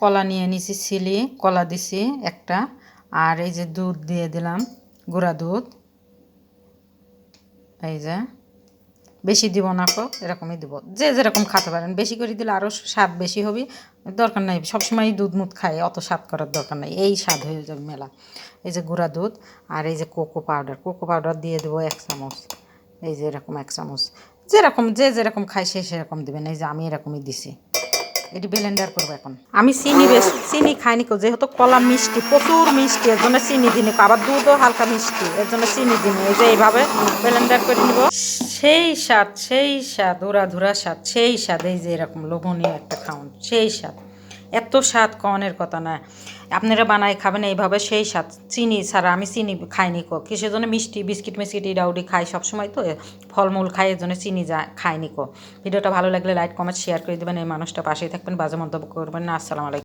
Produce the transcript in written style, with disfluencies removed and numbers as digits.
কলা নিয়ে নিছি ছিলি, কলা দিছি একটা, আর এই যে দুধ দিয়ে দিলাম, গুঁড়া দুধ। এই যে বেশি দিব না, এরকমই দিব, যে যেরকম খেতে পারেন। বেশি করে দিলে আরও স্বাদ বেশি হবে, দরকার নাই সবসময় দুধ মুধ খাই, অত স্বাদ করার দরকার নাই, এই স্বাদ হয়ে যাবে মেলা। এই যে গুঁড়া দুধ, আর এই যে কোকো পাউডার দিয়ে দেবো 1 চামচ। এই যে এরকম 1 চামচ, যেরকম যে যেরকম খায় সে সেরকম দেবেন। এই যে আমি এরকমই দিছি। এটি ব্লেন্ডার করবো এখন। আমি চিনি খাইনি, যেহেতু কলা মিষ্টি, প্রচুর মিষ্টি, এর জন্য চিনি দিনি। আবার দুধও হালকা মিষ্টি, এর জন্য চিনি দিনি। এই যে এইভাবে ব্লেন্ডার করে নিব। সেই স্বাদ ধুরা স্বাদ, সেই স্বাদ। এই যে এরকম লোভনীয় একটা খাওন, সেই স্বাদ। এত স্বাদ কনের কথা না, আপনারা বানায় খাবেন এইভাবে, সেই স্বাদ। চিনি ছাড়া আমি চিনি খাইনি কিসের জন্য, মিষ্টি বিস্কিট মিস্কিট ইডাউডি খাই সবসময়, তো ফলমূল খাই, এর জন্য চিনি খাইনি। ভিডিওটা ভালো লাগলে লাইক কমেন্ট শেয়ার করে দেবেন, এই মানুষটা পাশেই থাকবেন, বাজে মন্তব্য করবেন না। আসসালামু আলাইকুম।